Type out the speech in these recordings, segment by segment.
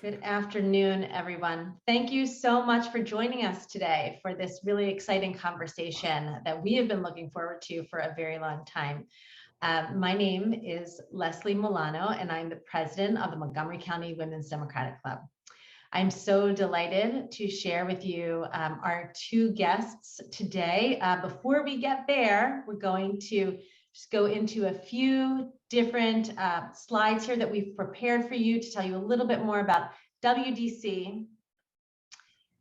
Good afternoon, everyone. Thank you so much for joining us today for this really exciting conversation that we have been looking forward to for a very long time. My name is Leslie Milano, and I'm the president of the Montgomery County Women's Democratic Club. I'm so delighted to share with you our two guests today. Before we get there, we're going to just go into a few different slides here that we've prepared for you to tell you a little bit more about WDC.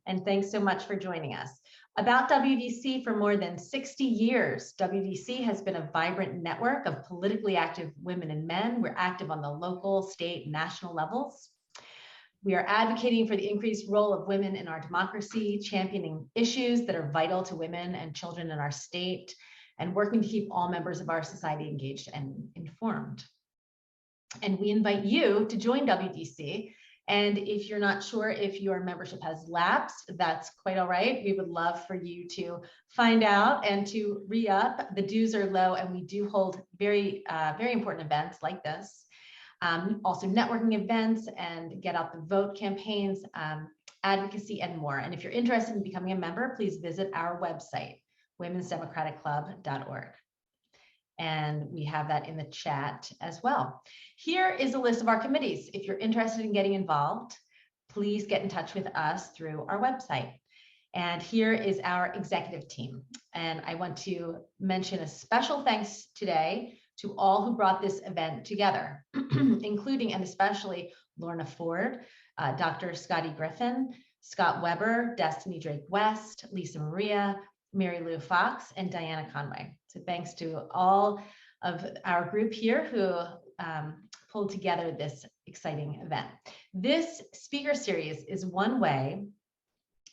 And thanks so much for joining us. About WDC, for more than 60 years, WDC has been a vibrant network of politically active women and men. We're active on the local, state, and national levels. We are advocating for the increased role of women in our democracy, championing issues that are vital to women and children in our state, and working to keep all members of our society engaged and informed. And we invite you to join WDC. And if you're not sure if your membership has lapsed, that's quite all right. We would love for you to find out and to re-up. The dues are low, and we do hold very important events like this. Also networking events and get out the vote campaigns, advocacy, and more. And if you're interested in becoming a member, please visit our website, womensdemocratic.club.org. And we have that in the chat as well. Here is a list of our committees. If you're interested in getting involved, please get in touch with us through our website. And here is our executive team. And I want to mention a special thanks today to all who brought this event together, including and especially Lorna Ford, Dr. Scotty Griffin, Scott Weber, Destiny Drake West, Lisa Maria, Mary Lou Fox, and Diana Conway. So thanks to all of our group here who pulled together this exciting event. This speaker series is one way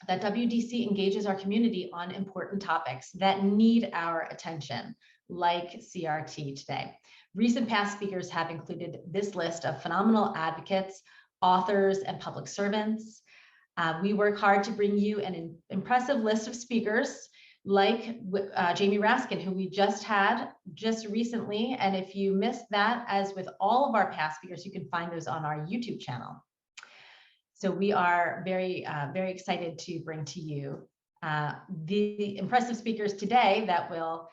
that WDC engages our community on important topics that need our attention, like CRT today. Recent past speakers have included this list of phenomenal advocates, authors, and public servants. We work hard to bring you an impressive list of speakers like Jamie Raskin, who we just had recently. And if you missed that, as with all of our past speakers, you can find those on our YouTube channel. So we are very excited to bring to you the impressive speakers today that will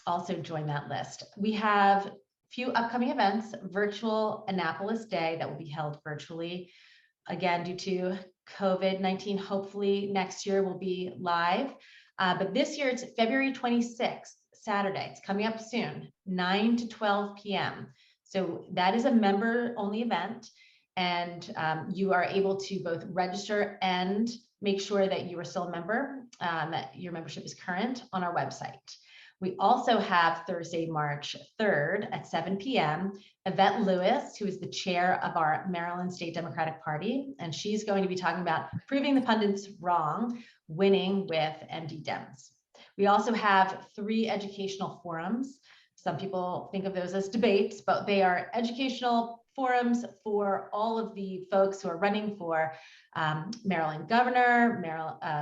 also join that list. We have a few upcoming events: virtual Annapolis Day that will be held virtually. Again, due to COVID-19, hopefully next year will be live. But this year it's February 26th, Saturday. It's coming up soon, 9 to 12 p.m. So that is a member-only event. And you are able to both register and make sure that you are still a member, that your membership is current on our website. We also have Thursday, March 3rd at 7 p.m. Yvette Lewis, who is the chair of our Maryland State Democratic Party, and she's going to be talking about proving the pundits wrong, winning with MD Dems. We also have 3 educational forums. Some people think of those as debates, but they are educational forums for all of the folks who are running for Maryland governor,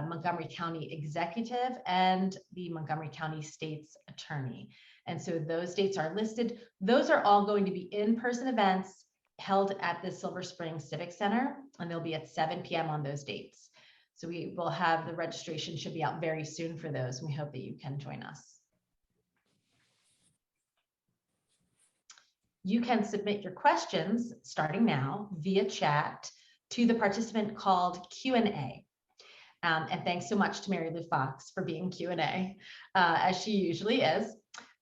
Montgomery County executive, and the Montgomery County state's attorney. And so those dates are listed. Those are all going to be in-person events held at the Silver Spring Civic Center, and they'll be at 7 p.m. on those dates. So we will have the registration should be out very soon for those, and we hope that you can join us. You can submit your questions starting now via chat to the participant called Q&A. And thanks so much to Mary Lou Fox for being Q&A, as she usually is.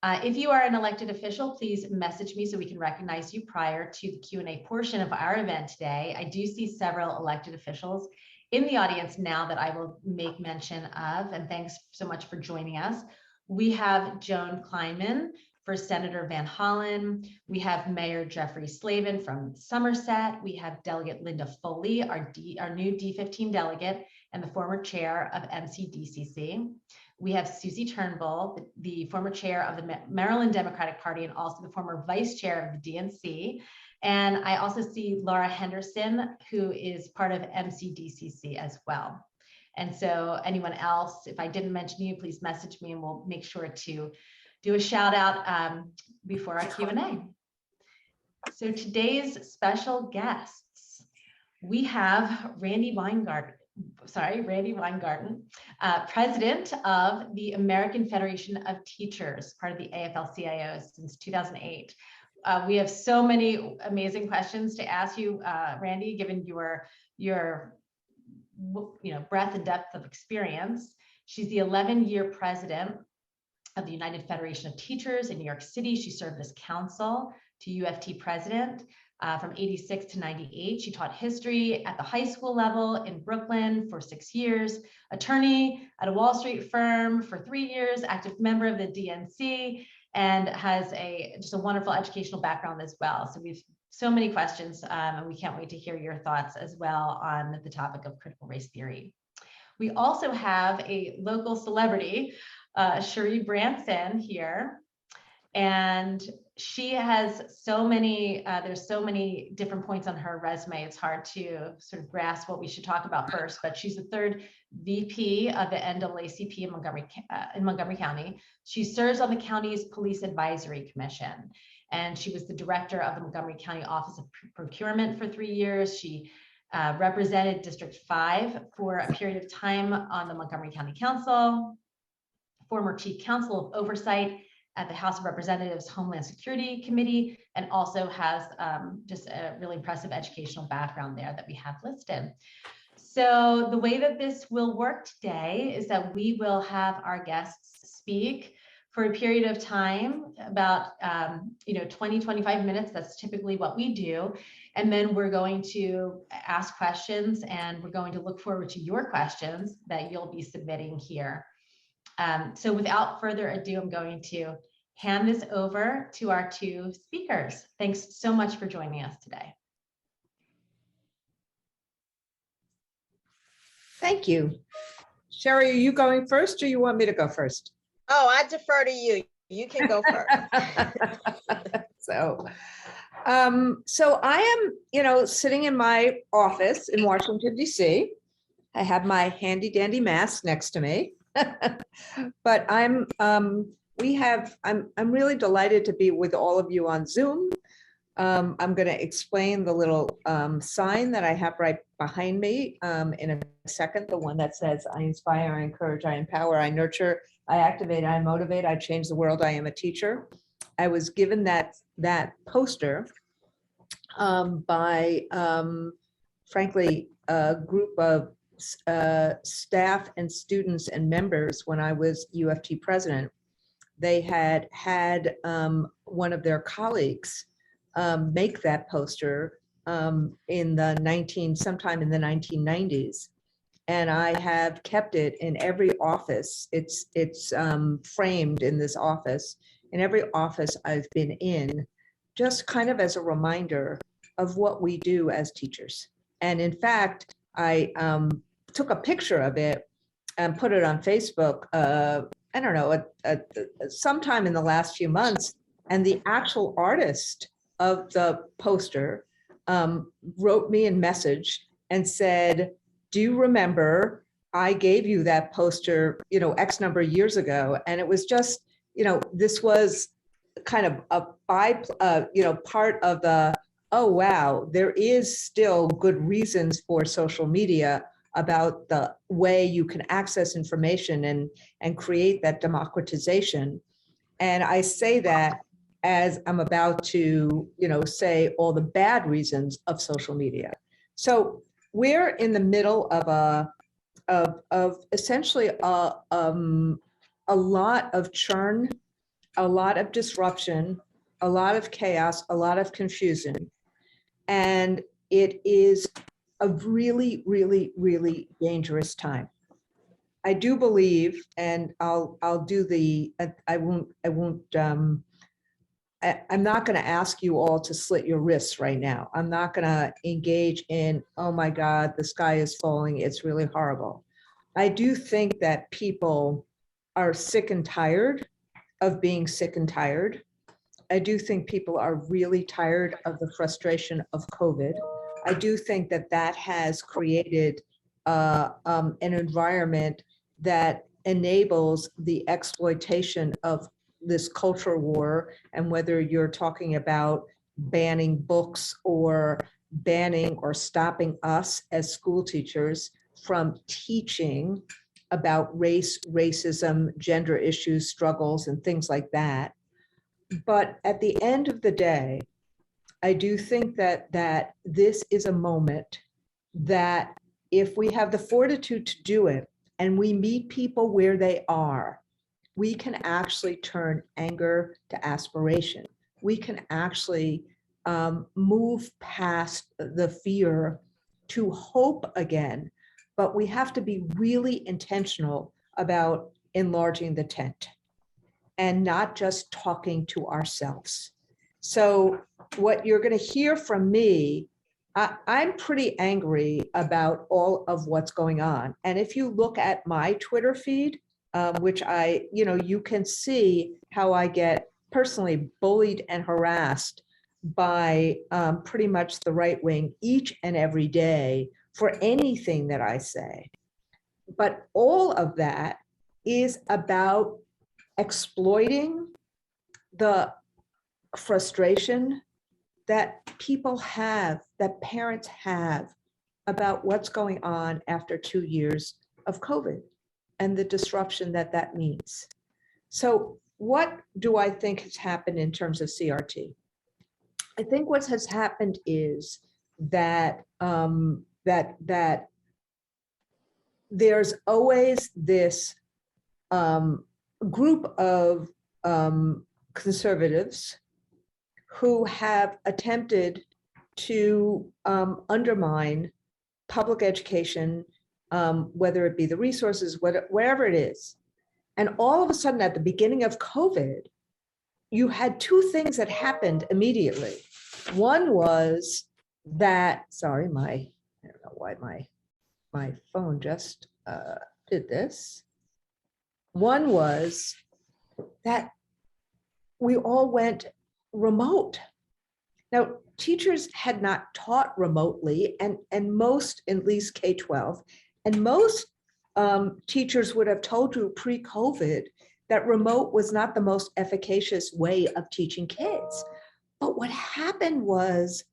If you are an elected official, please message me so we can recognize you prior to the Q&A portion of our event today. I do see several elected officials in the audience now that I will make mention of, and thanks so much for joining us. We have Joan Kleinman for Senator Van Hollen. We have Mayor Jeffrey Slavin from Somerset. We have Delegate Linda Foley, our new D15 delegate and the former chair of MCDCC. We have Susie Turnbull, the former chair of the Maryland Democratic Party and also the former vice chair of the DNC. And I also see Laura Henderson, who is part of MCDCC as well. And so anyone else, if I didn't mention you, please message me and we'll make sure to do a shout out before our Q&A. So today's special guests. we have Randi Weingarten, president of the American Federation of Teachers, part of the AFL-CIO since 2008. We have so many amazing questions to ask you, Randi, given your breadth and depth of experience. She's the 11-year president of the United Federation of Teachers in New York City. She served as counsel to UFT president from 86 to 98. She taught history at the high school level in Brooklyn for 6 years, attorney at a Wall Street firm for 3 years, active member of the DNC, and has just a wonderful educational background as well. So we've so many questions, and we can't wait to hear your thoughts as well on the topic of critical race theory. We also have a local celebrity, Cherri Branson here, and she has so many, there's so many different points on her resume. It's hard to sort of grasp what we should talk about first, but she's the 3rd VP of the NAACP in Montgomery County. She serves on the county's Police Advisory Commission, and she was the director of the Montgomery County Office of Procurement for 3 years. She represented District 5 for a period of time on the Montgomery County Council, former chief counsel of oversight at the House of Representatives Homeland Security Committee, and also has just a really impressive educational background there that we have listed. So the way that this will work today is that we will have our guests speak for a period of time, about 20, 25 minutes. That's typically what we do. And then we're going to ask questions, and we're going to look forward to your questions that you'll be submitting here. So without further ado, I'm going to hand this over to our 2 speakers. Thanks so much for joining us today. Thank you. Cherri, are you going first, or you want me to go first? Oh, I defer to you. You can go first. So I am, sitting in my office in Washington, DC. I have my handy dandy mask next to me, but I'm really delighted to be with all of you on Zoom. I'm going to explain the little sign that I have right behind me in a second, the one that says, I inspire, I encourage, I empower, I nurture, I activate, I motivate, I change the world, I am a teacher. I was given that poster by, frankly, a group of staff and students and members when I was UFT president. They had one of their colleagues make that poster sometime in the 1990s. And I have kept it in every office. It's framed in this office, in every office I've been in, just kind of as a reminder of what we do as teachers. And in fact, I took a picture of it and put it on Facebook, I don't know, sometime in the last few months. And the actual artist of the poster wrote me a message and said, do you remember I gave you that poster, X number of years ago? And it was just, this was kind of a part of the, oh, wow, there is still good reasons for social media about the way you can access information and create that democratization. And I say that as I'm about to, say all the bad reasons of social media. So we're in the middle of essentially a lot of churn, a lot of disruption, a lot of chaos, a lot of confusion. And it is a really, really, really dangerous time. I do believe, and I'm not going to ask you all to slit your wrists right now. I'm not going to engage in, oh my God, the sky is falling, it's really horrible. I do think that people are sick and tired of being sick and tired. I do think people are really tired of the frustration of COVID. I do think that has created an environment that enables the exploitation of this culture war, and whether you're talking about banning books or banning or stopping us as school teachers from teaching about race, racism, gender issues, struggles, and things like that. But at the end of the day, I do think that this is a moment that if we have the fortitude to do it and we meet people where they are, we can actually turn anger to aspiration. We can actually move past the fear to hope again, but we have to be really intentional about enlarging the tent and not just talking to ourselves. So what you're going to hear from me, I'm pretty angry about all of what's going on. And if you look at my Twitter feed, which you can see how I get personally bullied and harassed by pretty much the right wing each and every day for anything that I say. But all of that is about exploiting the frustration that people have, that parents have about what's going on after 2 years of COVID and the disruption that that means. So what do I think has happened in terms of CRT? I think what has happened is that that there's always this group of conservatives who have attempted to undermine public education, whether it be the resources, wherever it is. And all of a sudden, at the beginning of COVID, you had two things that happened immediately. One was that, sorry, I don't know why my phone just did this. One was that we all went remote. Now, teachers had not taught remotely, and most, at least K-12, and most teachers would have told you pre-COVID that remote was not the most efficacious way of teaching kids. But what happened was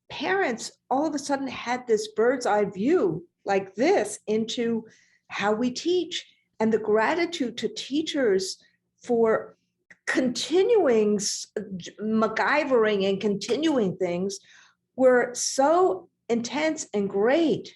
parents all of a sudden had this bird's eye view like this into how we teach, and the gratitude to teachers for continuing MacGyvering and continuing things were so intense and great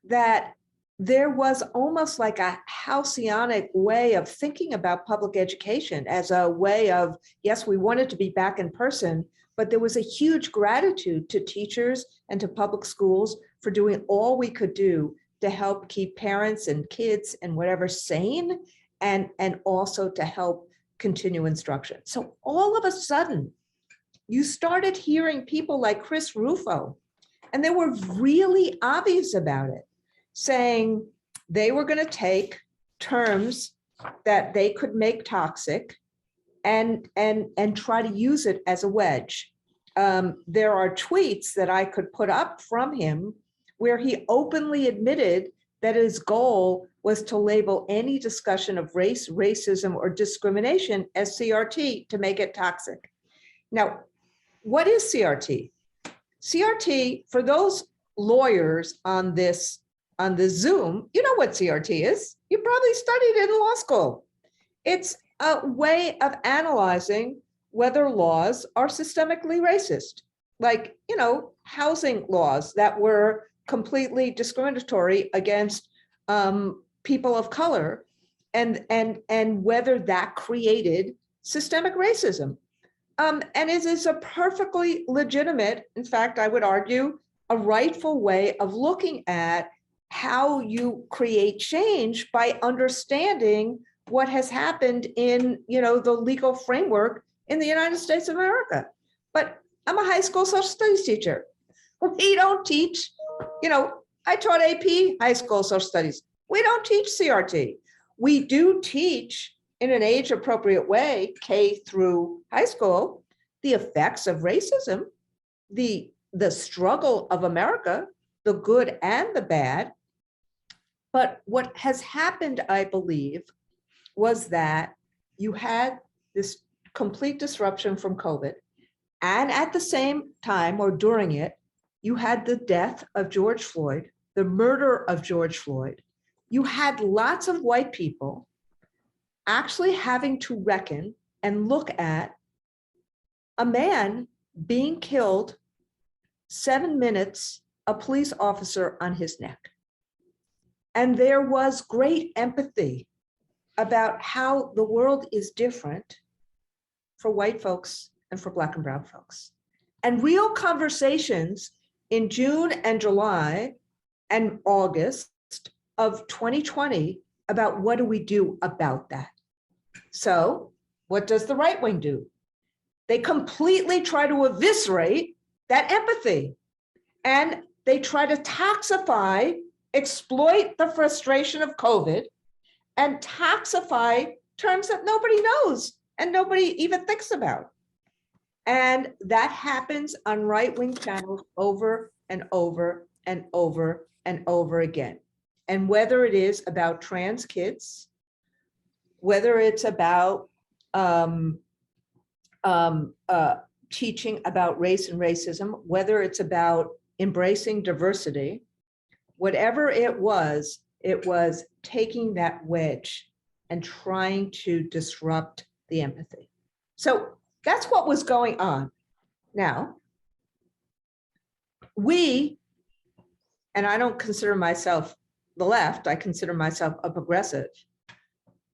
that there was almost like a halcyonic way of thinking about public education as a way of, yes, we wanted to be back in person, but there was a huge gratitude to teachers and to public schools for doing all we could do to help keep parents and kids and whatever sane, and also to help continue instruction. So all of a sudden, you started hearing people like Chris Rufo, and they were really obvious about it, saying they were going to take terms that they could make toxic and try to use it as a wedge. There are tweets that I could put up from him where he openly admitted that his goal was to label any discussion of race, racism, or discrimination as CRT to make it toxic. Now, what is CRT? CRT, for those lawyers on this Zoom, you know what CRT is. You probably studied it in law school. It's a way of analyzing whether laws are systemically racist, like, housing laws that were completely discriminatory against people of color, and whether that created systemic racism. And it is a perfectly legitimate, in fact, I would argue, a rightful way of looking at how you create change by understanding what has happened in, the legal framework in the United States of America. But I'm a high school social studies teacher. We don't teach, I taught AP high school social studies. We don't teach CRT. We do teach in an age appropriate way, K through high school, the effects of racism, the struggle of America, the good and the bad. But what has happened, I believe, was that you had this complete disruption from COVID. And at the same time, or during it, you had the death of George Floyd, the murder of George Floyd. You had lots of white people actually having to reckon and look at a man being killed 7 minutes, a police officer on his neck. And there was great empathy about how the world is different for white folks and for Black and brown folks. And real conversations in June and July and August of 2020 about what do we do about that. So what does the right wing do? They completely try to eviscerate that empathy. And they try to taxify, exploit the frustration of COVID and taxify terms that nobody knows and nobody even thinks about. And that happens on right-wing channels over and over and over and over again. And whether it is about trans kids, whether it's about teaching about race and racism, whether it's about embracing diversity, whatever it was taking that wedge and trying to disrupt the empathy. So that's what was going on. Now, we, and I don't consider myself the left, I consider myself a progressive.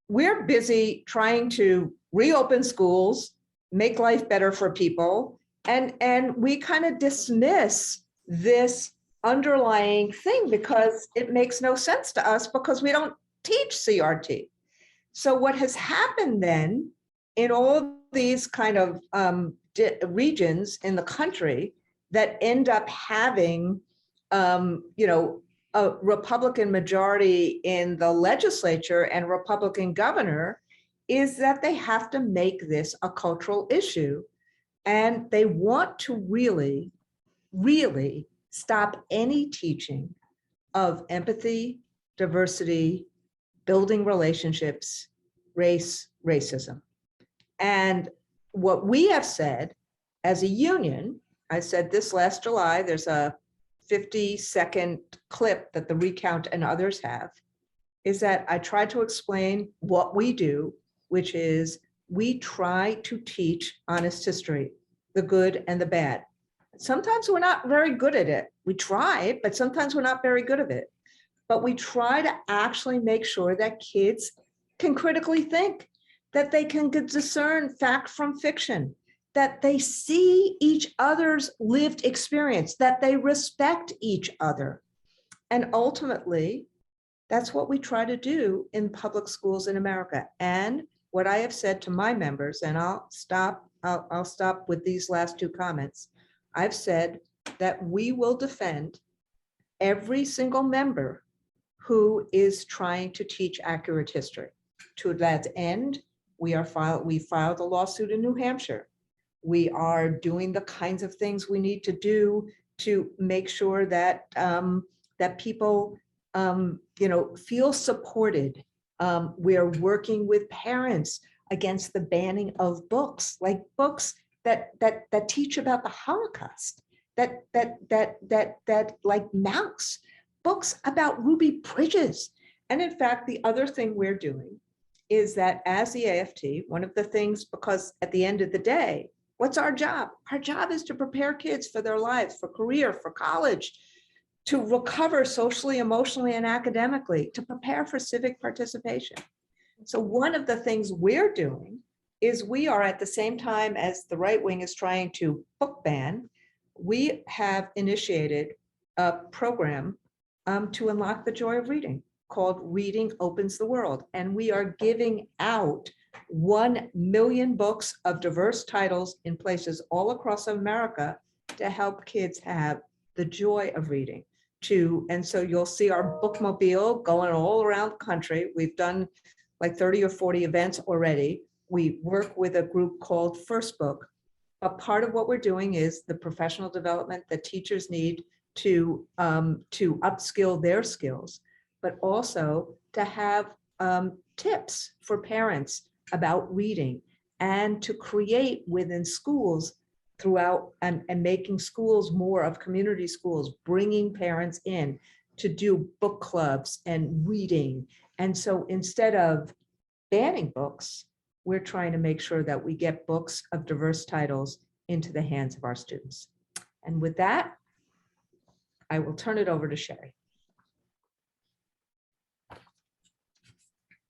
We're busy trying to reopen schools, make life better for people, and we kind of dismiss this underlying thing because it makes no sense to us because we don't teach CRT. So what has happened then in all of these kind of regions in the country that end up having, a Republican majority in the legislature and Republican governor, is that they have to make this a cultural issue. And they want to really, really stop any teaching of empathy, diversity, building relationships, race, racism. And what we have said as a union, I said this last July, there's a 50-second clip that the Recount and others have, is that I try to explain what we do, which is we try to teach honest history, the good and the bad. Sometimes we're not very good at it. We try, but sometimes we're not very good at it. But we try to actually make sure that kids can critically think, that they can discern fact from fiction, that they see each other's lived experience, that they respect each other. And ultimately, that's what we try to do in public schools in America. And what I have said to my members, and I'll stop with these last two comments. I've said that we will defend every single member who is trying to teach accurate history. To that end, we filed a lawsuit in New Hampshire. We are doing the kinds of things we need to do to make sure that that people feel supported. We are working with parents against the banning of books, like books that teach about the Holocaust, that like Mouse, books about Ruby Bridges. And in fact, the other thing we're doing is that as the AFT, one of the things, because at the end of the day, what's our job? Our job is to prepare kids for their lives, for career, for college, to recover socially, emotionally, and academically, to prepare for civic participation. So one of the things we're doing is we are, at the same time as the right wing is trying to book ban, we have initiated a program to unlock the joy of reading called Reading Opens the World. And we are giving out 1 million books of diverse titles in places all across America to help kids have the joy of reading. And so you'll see our bookmobile going all around the country. We've done like 30 or 40 events already. We work with a group called First Book. But part of what we're doing is the professional development that teachers need to upskill their skills, but also to have tips for parents about reading and to create within schools throughout and making schools more of community schools, bringing parents in to do book clubs and reading. And so instead of banning books, we're trying to make sure that we get books of diverse titles into the hands of our students. And with that, I will turn it over to Cherri.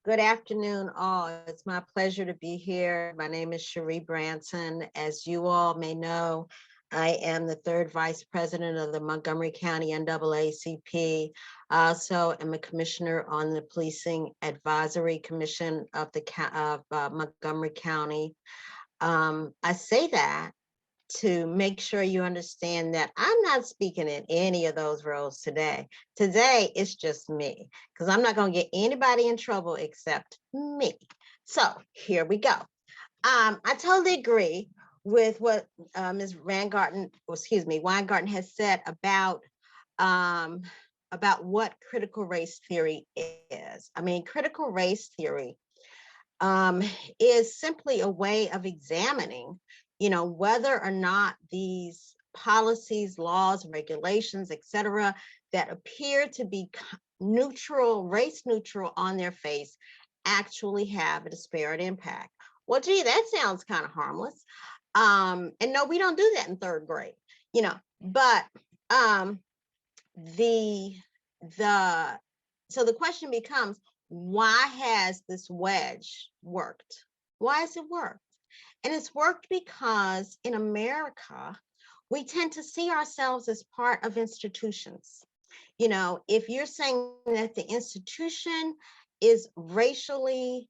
Good afternoon, all. It's my pleasure to be here. My name is Cherri Branson. As you all may know, I am the third vice president of the Montgomery County NAACP. I also am a commissioner on the Policing Advisory Commission of Montgomery County. I say that to make sure you understand that I'm not speaking in any of those roles today. Today, it's just me, because I'm not going to get anybody in trouble except me. So here we go. I totally agree with what Ms. Weingarten has said about what critical race theory is. I mean, critical race theory is simply a way of examining, whether or not these policies, laws, regulations, etc., that appear to be neutral, race neutral on their face, actually have a disparate impact. Well, gee, that sounds kind of harmless. And no, we don't do that in third grade, but so the question becomes, why has this wedge worked? Why has it worked? And it's worked because in America, we tend to see ourselves as part of institutions. If you're saying that the institution is racially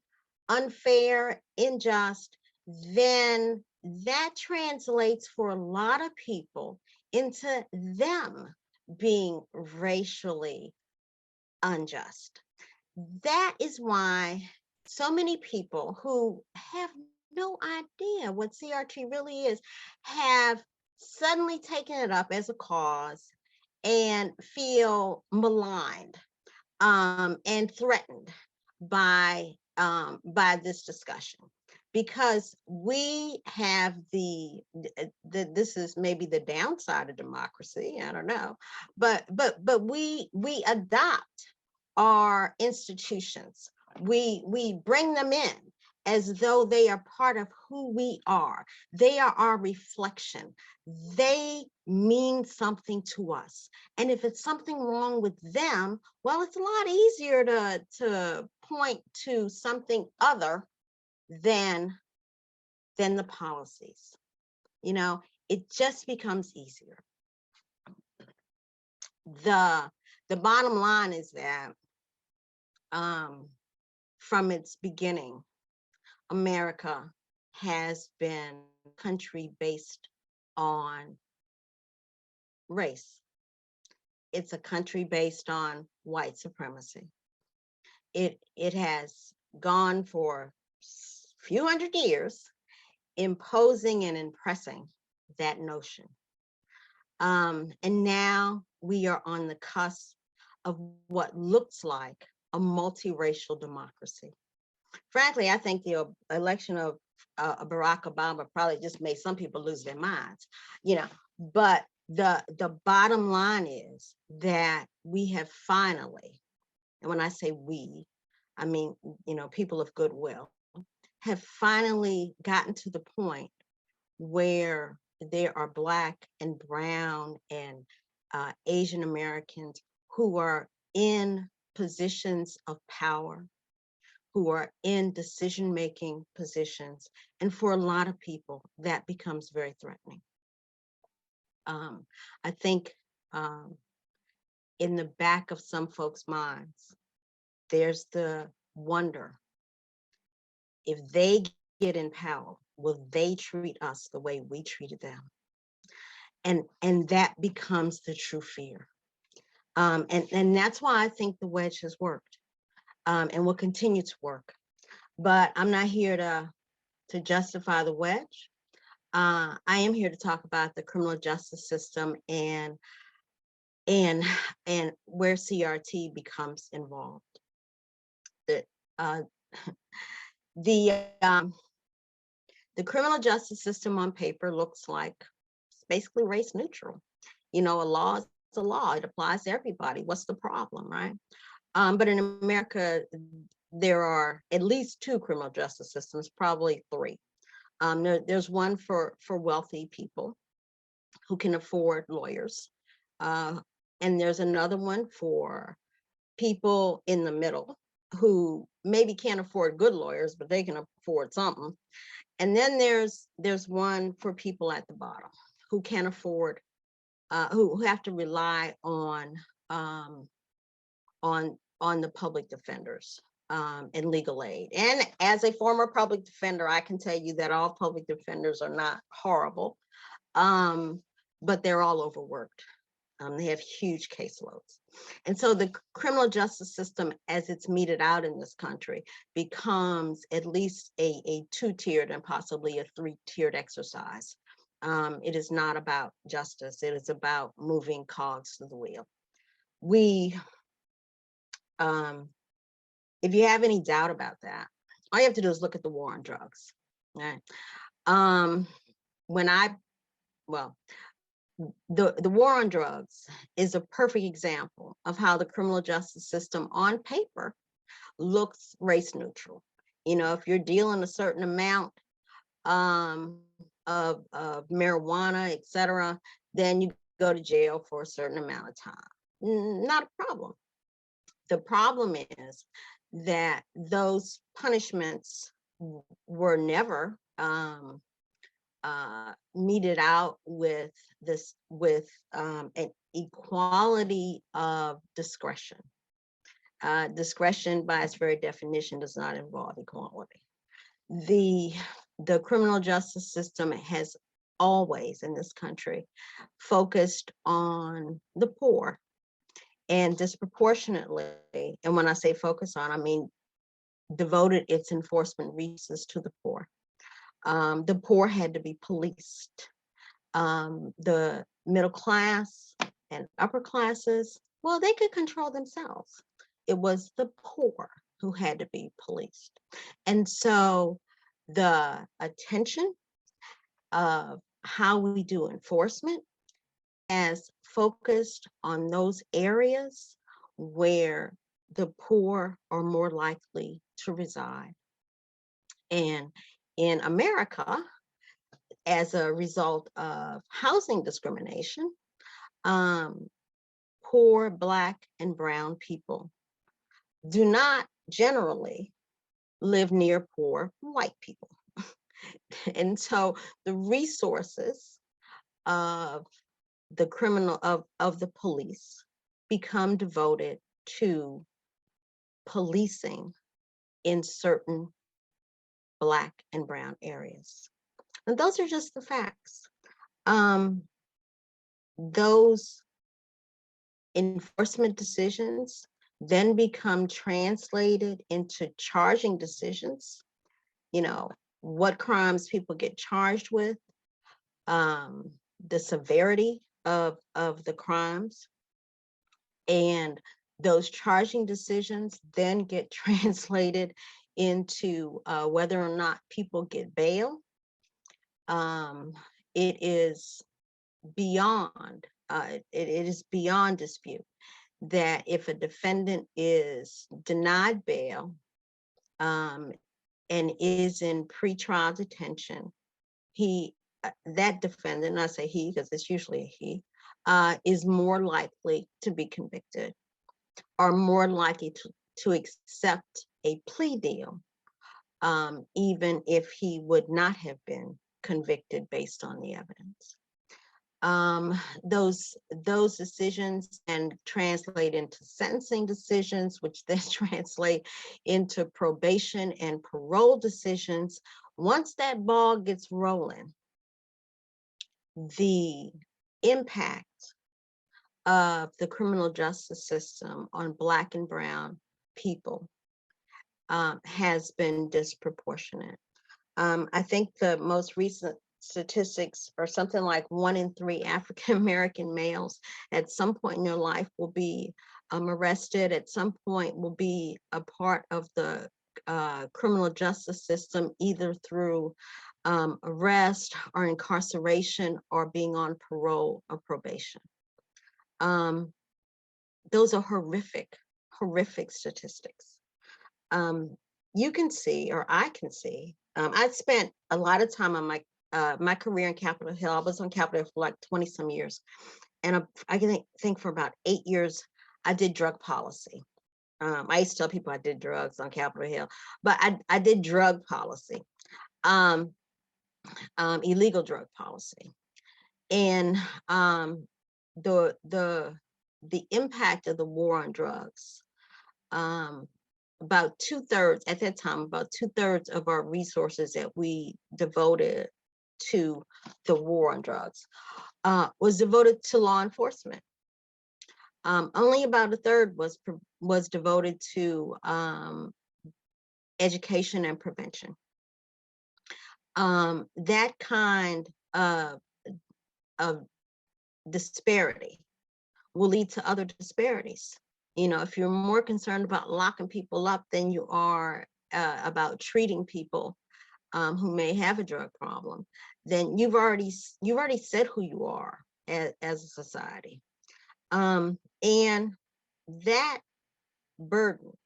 unfair, unjust, then that translates for a lot of people into them being racially unjust. That is why so many people who have no idea what CRT really is have suddenly taken it up as a cause and feel maligned and threatened by this discussion, because we have this is maybe the downside of democracy, I don't know, but we adopt our institutions, we bring them in as though they are part of who we are. They are our reflection. They mean something to us. And if it's something wrong with them, well, it's a lot easier to point to something other than the policies. It just becomes easier. The bottom line is that from its beginning, America has been a country based on race. It's a country based on white supremacy. It has gone for a few hundred years imposing and impressing that notion. And now we are on the cusp of what looks like a multiracial democracy. Frankly, I think the election of Barack Obama probably just made some people lose their minds, but the bottom line is that we have finally, and when I say we, I mean, people of goodwill, have finally gotten to the point where there are Black and Brown and Asian Americans who are in positions of power, who are in decision-making positions. And for a lot of people, that becomes very threatening. I think in the back of some folks' minds, there's the wonder, if they get in power, will they treat us the way we treated them? And that becomes the true fear. And that's why I think the wedge has worked and will continue to work. But I'm not here to justify the wedge. I am here to talk about the criminal justice system and where CRT becomes involved. The The criminal justice system on paper looks like it's basically race neutral. You know, a law is a law. It applies to everybody. What's the problem, right? But in America, there are at least two criminal justice systems, probably three. There's one for wealthy people who can afford lawyers. And there's another one for people in the middle who maybe can't afford good lawyers, but they can afford something. And then there's one for people at the bottom who can't afford, who have to rely on the public defenders and legal aid. And as a former public defender, I can tell you that all public defenders are not horrible, but they're all overworked. They have huge caseloads. And so the criminal justice system, as it's meted out in this country, becomes at least a two-tiered and possibly a three-tiered exercise. It is not about justice. It is about moving cogs to the wheel. If you have any doubt about that, all you have to do is look at the war on drugs. Right? The war on drugs is a perfect example of how the criminal justice system on paper looks race neutral. You know, if you're dealing a certain amount of marijuana, etc., then you go to jail for a certain amount of time. Not a problem. The problem is that those punishments were never meted out with an equality of discretion. Discretion, by its very definition, does not involve equality. The criminal justice system has always in this country focused on the poor, and disproportionately, and when I say focus on, I mean devoted its enforcement resources to the poor. The poor had to be policed. The middle class and upper classes, well, they could control themselves. It was the poor who had to be policed. And so the attention of how we do enforcement as focused on those areas where the poor are more likely to reside. And in America, as a result of housing discrimination, poor Black and brown people do not generally live near poor white people. And so the resources of the of the police become devoted to policing in certain Black and brown areas. And those are just the facts. Those enforcement decisions then become translated into charging decisions. You know, what crimes people get charged with, the severity of the crimes, and those charging decisions then get translated into whether or not people get bail. It is beyond dispute that if a defendant is denied bail and is in pretrial detention, that defendant, and I say he because it's usually a he, is more likely to be convicted or more likely to accept a plea deal, even if he would not have been convicted based on the evidence. Those decisions and translate into sentencing decisions, which then translate into probation and parole decisions. Once that ball gets rolling, the impact of the criminal justice system on Black and brown people has been disproportionate. I think the most recent statistics are something like 1 in 3 African American males at some point in their life will be arrested, at some point will be a part of the criminal justice system, either through arrest or incarceration or being on parole or probation. Those are horrific statistics. You can see, or I can see, I spent a lot of time on my career in Capitol Hill. I was on Capitol Hill for like 20 some years. And I can think for about 8 years, I did drug policy. I used to tell people I did drugs on Capitol Hill, but I did drug policy, illegal drug policy. And the impact of the war on drugs, about 2/3 at that time, about 2/3 of our resources that we devoted to the war on drugs was devoted to law enforcement. Only about 1/3 was devoted to education and prevention. That kind of disparity will lead to other disparities. You know, if you're more concerned about locking people up than you are about treating people who may have a drug problem, then you've already said who you are as a society. And that burden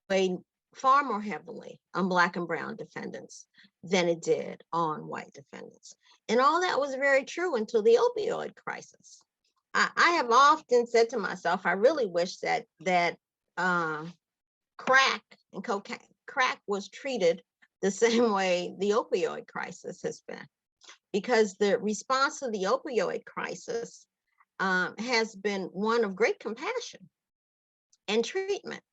weighed far more heavily on Black and brown defendants than it did on white defendants. And all that was very true until the opioid crisis. I have often said to myself, I really wish that crack and cocaine, crack was treated the same way the opioid crisis has been, because the response to the opioid crisis has been one of great compassion and treatment.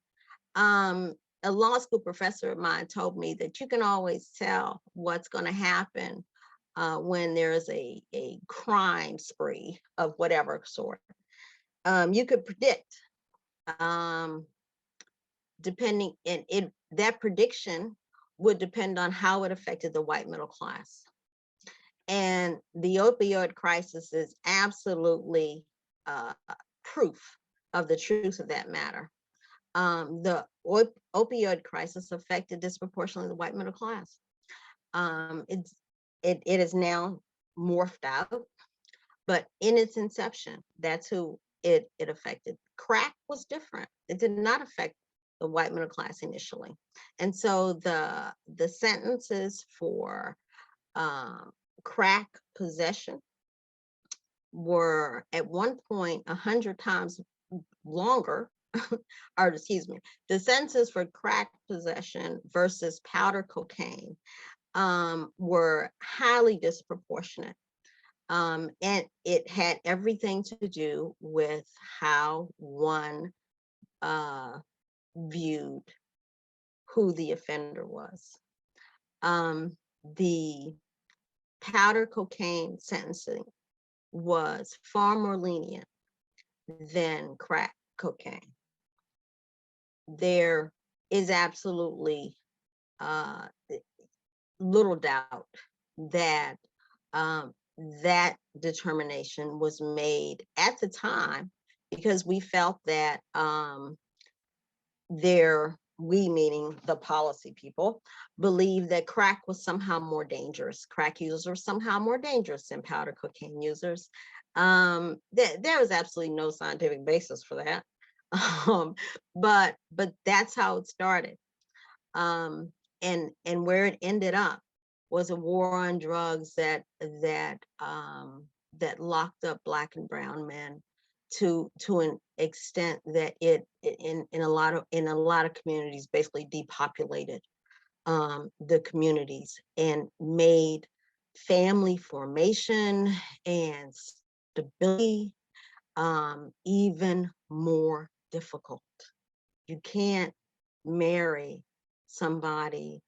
A law school professor of mine told me that you can always tell what's going to happen when there's a crime spree of whatever sort. You could predict, depending, and that prediction would depend on how it affected the white middle class. And the opioid crisis is absolutely proof of the truth of that matter. The opioid crisis affected disproportionately the white middle class. It is now morphed out, but in its inception, that's who it affected. Crack was different. It did not affect the white middle class initially. And so the sentences for crack possession were at one point 100 times longer, or excuse me, the sentences for crack possession versus powder cocaine were highly disproportionate. And it had everything to do with how one viewed who the offender was. The powder cocaine sentencing was far more lenient than crack cocaine. There is absolutely little doubt that that determination was made at the time because we felt that we, meaning the policy people, believed that crack was somehow more dangerous. Crack users were somehow more dangerous than powder cocaine users. There was absolutely no scientific basis for that. But that's how it started. And where it ended up was a war on drugs that locked up Black and brown men to an extent that it in a lot of communities basically depopulated the communities and made family formation and stability even more difficult. You can't marry somebody,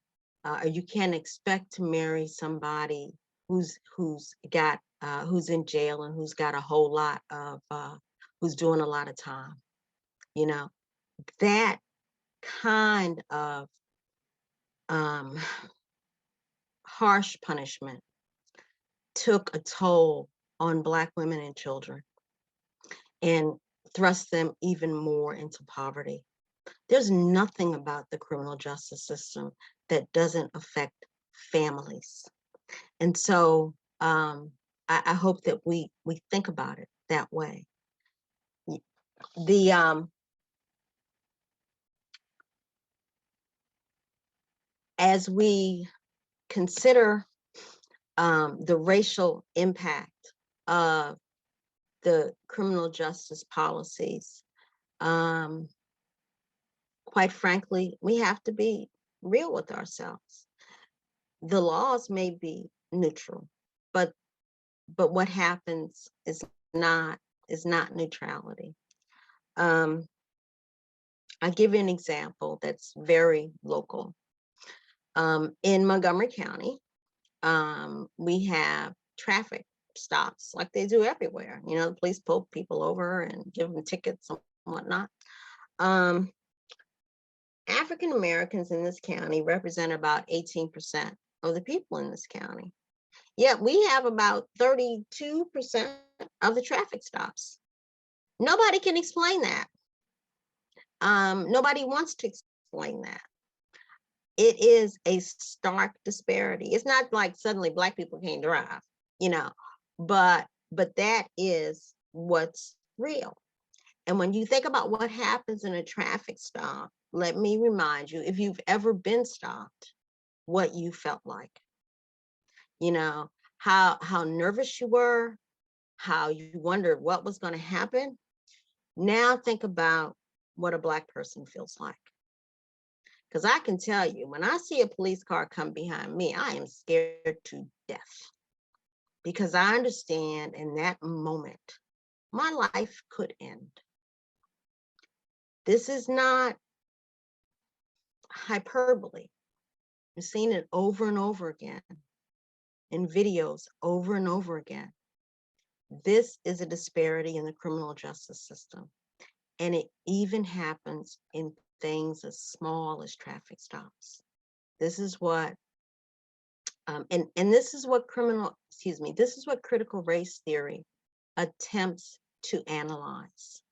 or you can't expect to marry somebody who's in jail and who's got a whole lot of who's doing a lot of time. You know, that kind of harsh punishment took a toll on Black women and children and thrust them even more into poverty. There's nothing about the criminal justice system that doesn't affect families. And so I hope that we think about it that way. As we consider the racial impact of the criminal justice policies, quite frankly, we have to be real with ourselves. The laws may be neutral, but what happens is not neutrality. I'll give you an example that's very local. In Montgomery County, we have traffic stops like they do everywhere. You know, the police pull people over and give them tickets and whatnot. African Americans in this county represent about 18% of the people in this county. Yet we have about 32% of the traffic stops. Nobody can explain that. Nobody wants to explain that. It is a stark disparity. It's not like suddenly Black people can't drive, you know, but that is what's real. And when you think about what happens in a traffic stop, let me remind you, if you've ever been stopped, what you felt like. You know, how nervous you were, how you wondered what was going to happen. Now think about what a Black person feels like. Because I can tell you, when I see a police car come behind me, I am scared to death. Because I understand in that moment, my life could end. This is not hyperbole. I've seen it over and over again in videos over and over again. This is a disparity in the criminal justice system. And it even happens in things as small as traffic stops. This is what, and this is what this is what critical race theory attempts to analyze.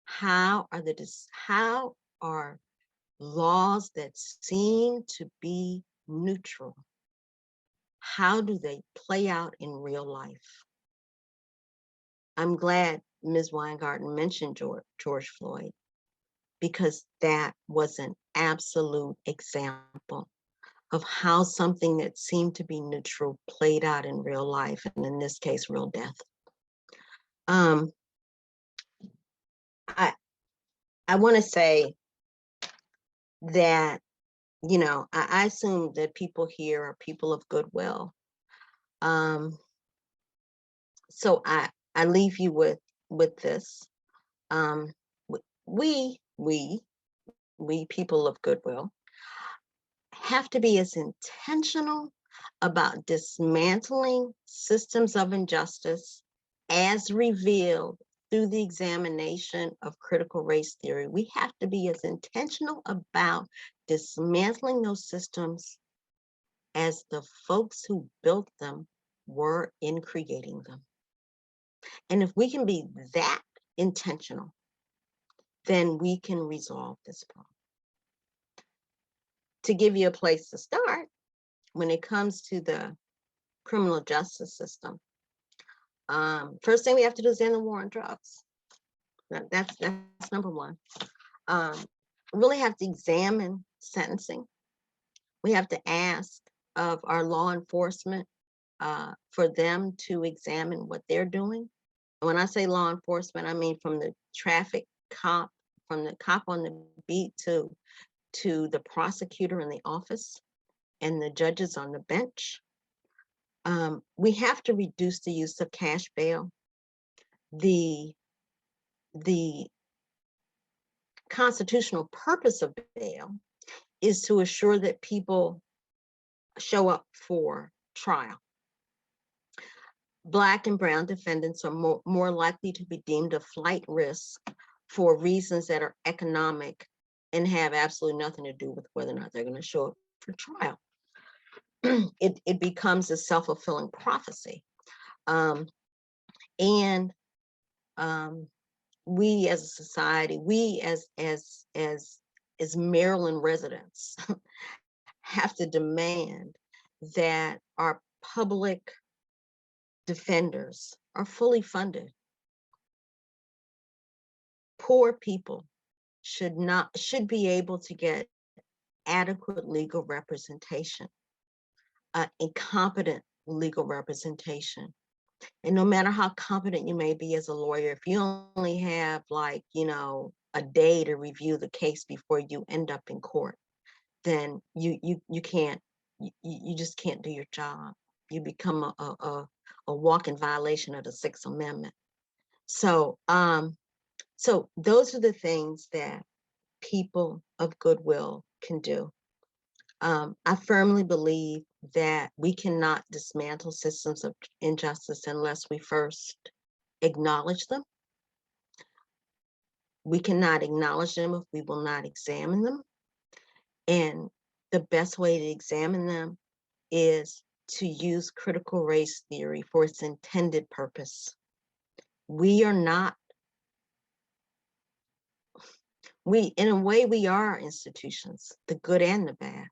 How are laws that seem to be neutral, how do they play out in real life? I'm glad Ms. Weingarten mentioned George Floyd, because that was an absolute example of how something that seemed to be neutral played out in real life, and in this case, real death. I want to say that, you know, I assume that people here are people of goodwill. So I leave you with this. We people of goodwill have to be as intentional about dismantling systems of injustice as revealed through the examination of critical race theory. We have to be as intentional about dismantling those systems as the folks who built them were in creating them. And if we can be that intentional, then we can resolve this problem. To give you a place to start, when it comes to the criminal justice system, first thing we have to do is end the war on drugs. That's number one. We really have to examine sentencing. We have to ask of our law enforcement for them to examine what they're doing. And when I say law enforcement, I mean from the traffic cop, from the cop on the beat to the prosecutor in the office and the judges on the bench. We have to reduce the use of cash bail. The constitutional purpose of bail is to assure that people show up for trial. Black and brown defendants are more likely to be deemed a flight risk for reasons that are economic and have absolutely nothing to do with whether or not they're going to show up for trial. It becomes a self-fulfilling prophecy. we as a society, we as Maryland residents have to demand that our public defenders are fully funded. Poor people should be able to get adequate legal representation, incompetent legal representation. And no matter how competent you may be as a lawyer, if you only have, like, a day to review the case before you end up in court, then you can't, you just can't do your job. You become a walking violation of the Sixth Amendment. So so those are the things that people of goodwill can do. I firmly believe that we cannot dismantle systems of injustice unless we first acknowledge them. We cannot acknowledge them if we will not examine them. And the best way to examine them is to use critical race theory for its intended purpose. We are not, in a way, we are institutions, the good and the bad.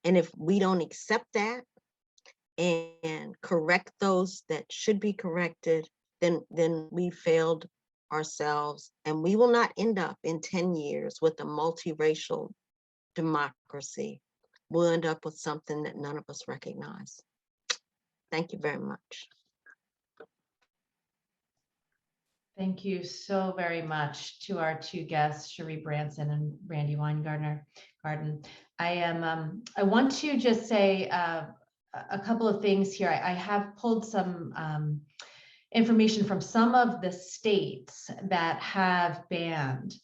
And if we don't accept that and correct those that should be corrected, then we failed ourselves, and we will not end up in 10 years with a multiracial democracy. We'll end up with something that none of us recognize. Thank you very much. Thank you so very much to our two guests, Cherri Branson and Randi Weingarten. I want to just say a couple of things here. I have pulled some information from some of the states that have banned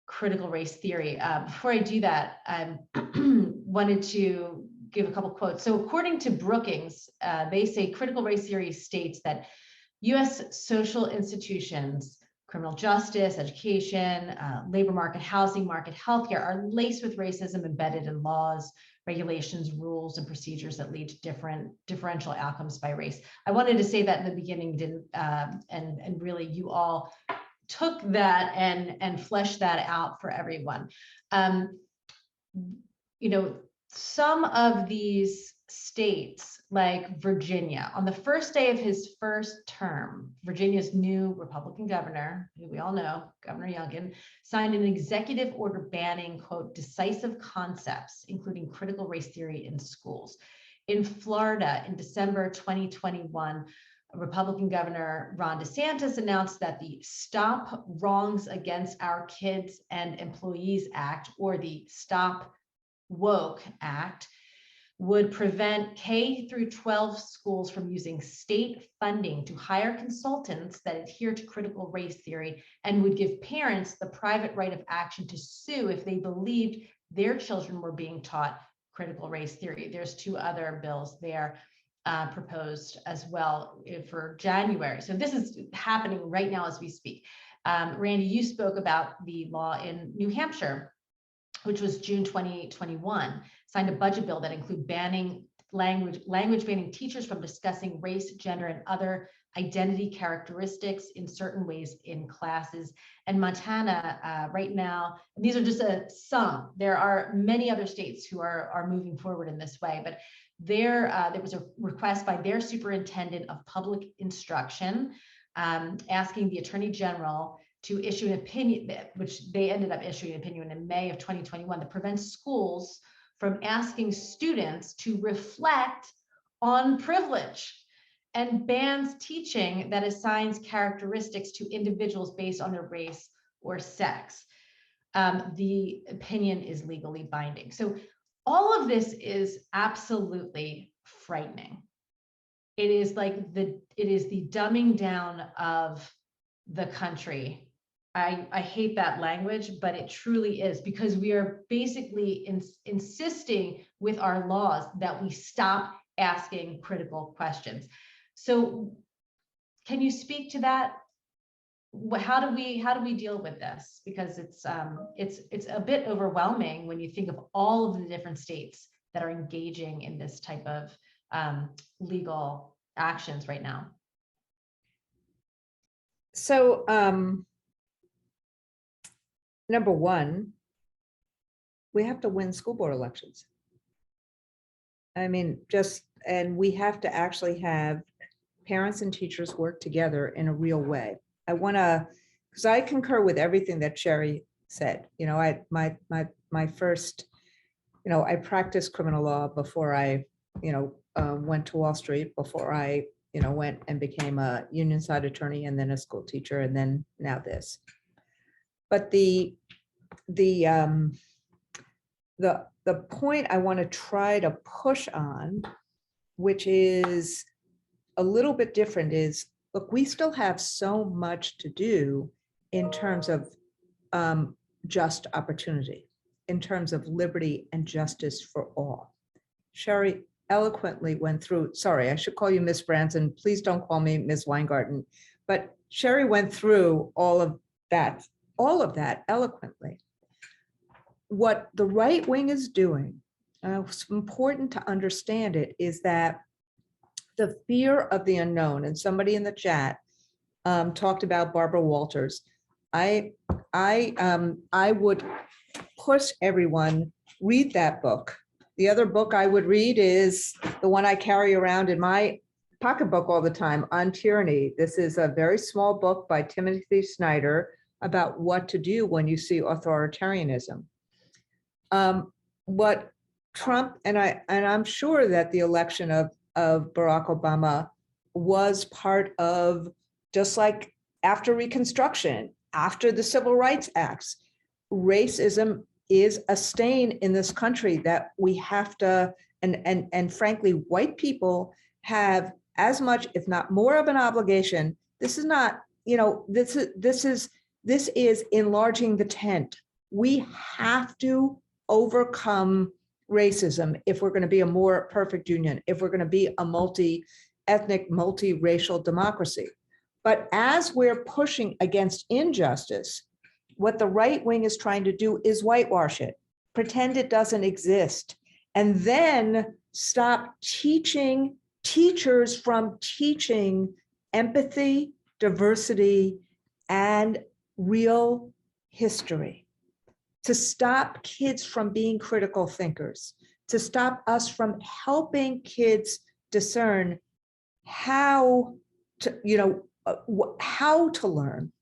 critical race theory. Before I do that, I wanted to give a couple quotes. So according to Brookings, they say critical race theory states that U.S. social institutions, criminal justice, education, labor market, housing market, healthcare are laced with racism embedded in laws, regulations, rules, and procedures that lead to differential outcomes by race. I wanted to say that in the beginning, and really you all took that and fleshed that out for everyone. Some of these states, like Virginia, on the first day of his first term, Virginia's new Republican governor, who we all know, Governor Youngkin, signed an executive order banning, quote, decisive concepts, including critical race theory in schools. In Florida, in December 2021, Republican Governor Ron DeSantis announced that the Stop Wrongs Against Our Kids and Employees Act, or the Stop Woke Act, would prevent K through 12 schools from using state funding to hire consultants that adhere to critical race theory, and would give parents the private right of action to sue if they believed their children were being taught critical race theory. There's two other bills there proposed as well for January. So this is happening right now as we speak. Randi, you spoke about the law in New Hampshire, which was June 2021, signed a budget bill that include language banning teachers from discussing race, gender, and other identity characteristics in certain ways in classes. And Montana, right now, these are just some. There are many other states who are moving forward in this way, but there was a request by their superintendent of public instruction asking the Attorney General to issue an opinion, which they ended up issuing an opinion in May of 2021, that prevents schools from asking students to reflect on privilege, and bans teaching that assigns characteristics to individuals based on their race or sex. The opinion is legally binding. So all of this is absolutely frightening. It is the dumbing down of the country. I hate that language, but it truly is, because we are basically insisting with our laws that we stop asking critical questions. So can you speak to that? How do we deal with this? Because it's a bit overwhelming when you think of all of the different states that are engaging in this type of legal actions right now. So number one, we have to win school board elections. I mean, and we have to actually have parents and teachers work together in a real way. I want to, because I concur with everything that Cherri said. You know, my first, you know, I practiced criminal law before I, went to Wall Street, before I, went and became a union side attorney and then a school teacher and then now this. But the point I want to try to push on, which is a little bit different, is look, we still have so much to do in terms of just opportunity, in terms of liberty and justice for all. Cherri eloquently went through, sorry, I should call you Miss Branson, please don't call me Miss Weingarten, but Cherri went through all of that eloquently. What the right wing is doing, it's important to understand it, is that the fear of the unknown, and somebody in the chat talked about Barbara Walters. I would push everyone, read that book. The other book I would read is the one I carry around in my pocketbook all the time, On Tyranny. This is a very small book by Timothy Snyder about what to do when you see authoritarianism. What Trump, and I'm sure that the election of Barack Obama was part of, just like after Reconstruction, after the Civil Rights Acts, racism is a stain in this country that we have to, and frankly, white people have as much, if not more, of an obligation. This is not, this is enlarging the tent. We have to overcome racism if we're going to be a more perfect union, if we're going to be a multi-ethnic, multi-racial democracy. But as we're pushing against injustice, what the right wing is trying to do is whitewash it, pretend it doesn't exist, and then stop teaching teachers from teaching empathy, diversity, and real history, to stop kids from being critical thinkers, to stop us from helping kids discern how to, how to learn,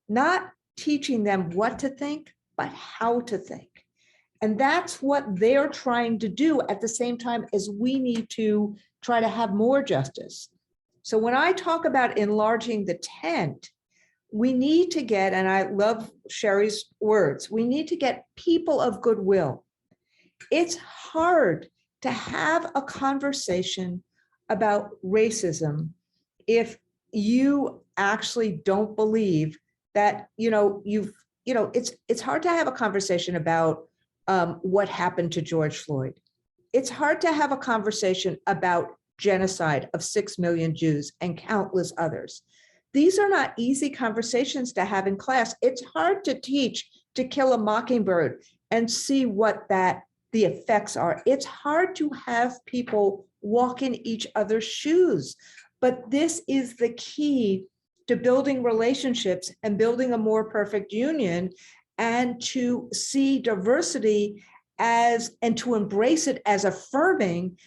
not teaching them what to think, but how to think. And that's what they're trying to do at the same time as we need to try to have more justice. So when I talk about enlarging the tent, we need to get, and I love Cherri's words, we need to get people of goodwill. It's hard to have a conversation about racism if you actually don't believe that, it's hard to have a conversation about what happened to George Floyd. It's hard to have a conversation about genocide of 6 million Jews and countless others. These are not easy conversations to have in class. It's hard to teach To Kill a Mockingbird and see what the effects are. It's hard to have people walk in each other's shoes, but this is the key to building relationships and building a more perfect union, and to see diversity and to embrace it as affirming,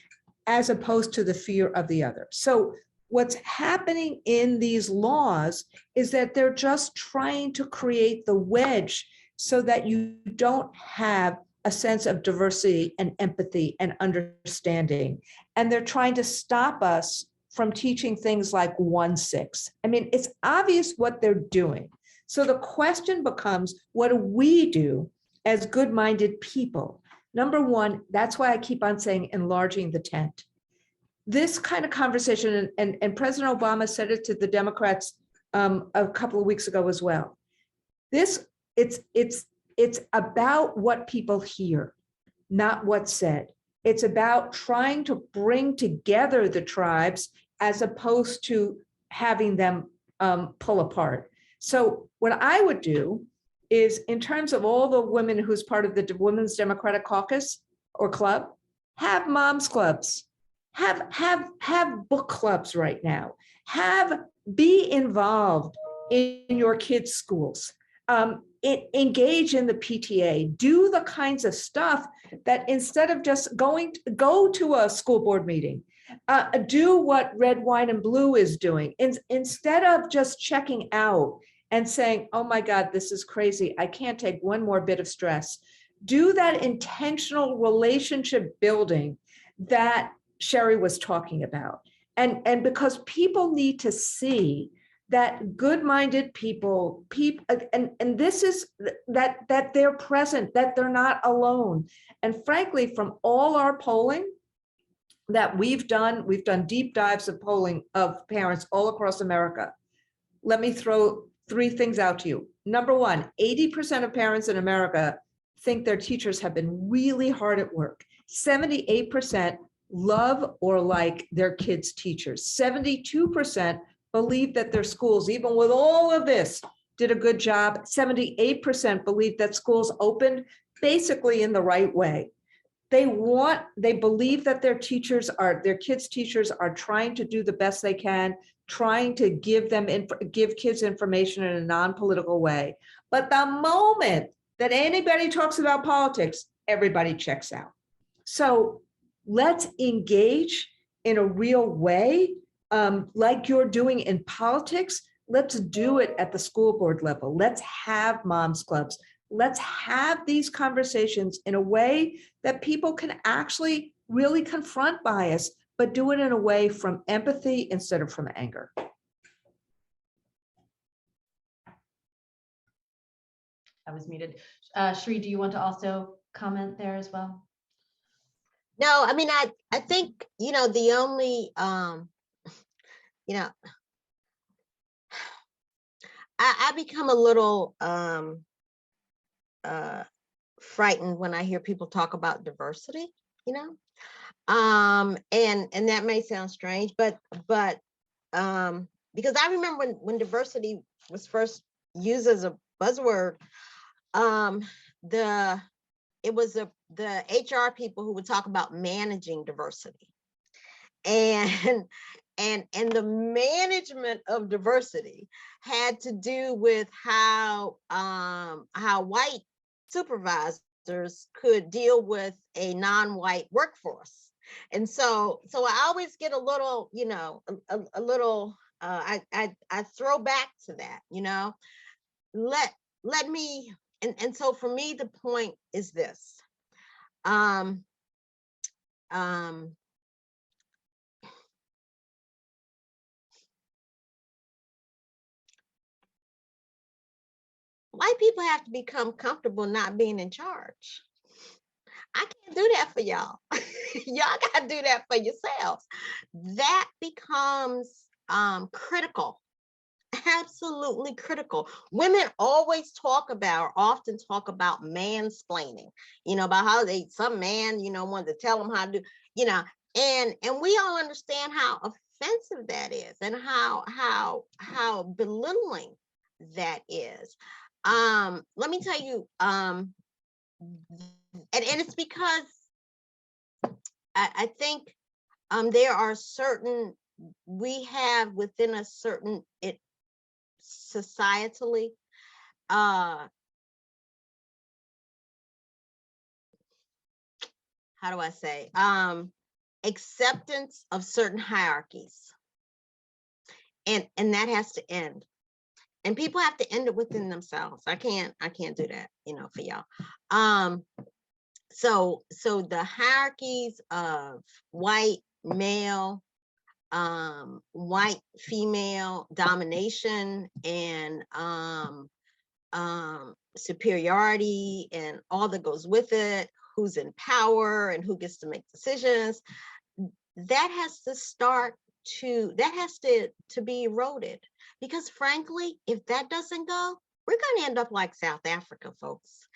as opposed to the fear of the other. So what's happening in these laws is that they're just trying to create the wedge so that you don't have a sense of diversity and empathy and understanding. And they're trying to stop us from teaching things like 1-6. I mean, it's obvious what they're doing. So the question becomes, what do we do as good-minded people? Number one, that's why I keep on saying enlarging the tent. This kind of conversation, and President Obama said it to the Democrats a couple of weeks ago as well. It's about what people hear, not what's said. It's about trying to bring together the tribes as opposed to having them pull apart. So what I would do is, in terms of all the women who's part of the Women's Democratic Caucus or club, have moms clubs, have book clubs right now, be involved in your kids' schools. engage in the PTA, do the kinds of stuff that instead of just go to a school board meeting, do what Red, Wine, and Blue is doing. Instead of just checking out and saying, oh my God, this is crazy, I can't take one more bit of stress. Do that intentional relationship building that Cherri was talking about. And because people need to see that good-minded people, and this is that they're present, that they're not alone. And frankly, from all our polling that we've done deep dives of polling of parents all across America. Let me throw 3 things out to you. Number one, 80% of parents in America think their teachers have been really hard at work. 78% love or like their kids' teachers. 72% believe that their schools, even with all of this, did a good job. 78% believe that schools opened basically in the right way. They believe that their kids' teachers are trying to do the best they can, trying to give kids information in a non-political way. But the moment that anybody talks about politics, everybody checks out. So let's engage in a real way, like you're doing in politics. Let's do it at the school board level. Let's have moms clubs. Let's have these conversations in a way that people can actually really confront bias, but do it in a way from empathy instead of from anger. I was muted. Cherri, do you want to also comment there as well? No, I mean, I think, the only, I become a little frightened when I hear people talk about diversity, and that may sound strange, but because I remember when diversity was first used as a buzzword, it was the HR people who would talk about managing diversity, and the management of diversity had to do with how white supervisors could deal with a non-white workforce. And so I always get a little, a little, I throw back to that, let me, and so for me, the point is this. White people have to become comfortable not being in charge. I can't do that for y'all. Y'all got to do that for yourselves. That becomes critical, absolutely critical. Women often talk about mansplaining, about how some man, wanted to tell them how to do, and we all understand how offensive that is and how belittling that is. Let me tell you, and it's because I think there are we have within a certain societally, how do I say, acceptance of certain hierarchies, and that has to end. And people have to end it within themselves. I can't do that, for y'all. So the hierarchies of white male, white female domination and superiority and all that goes with it, who's in power and who gets to make decisions, that has to be eroded. Because frankly, if that doesn't go, we're going to end up like South Africa, folks.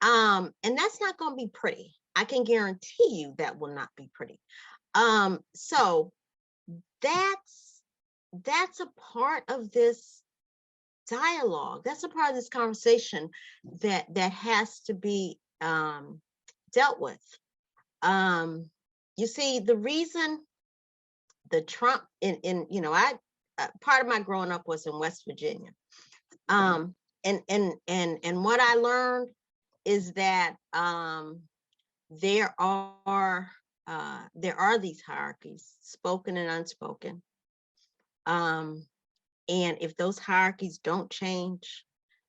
And that's not going to be pretty. I can guarantee you that will not be pretty. So that's a part of this dialogue. That's a part of this conversation that has to be dealt with. You see, the reason the Trump part of my growing up was in West Virginia. and what I learned is that there are these hierarchies, spoken and unspoken. And if those hierarchies don't change,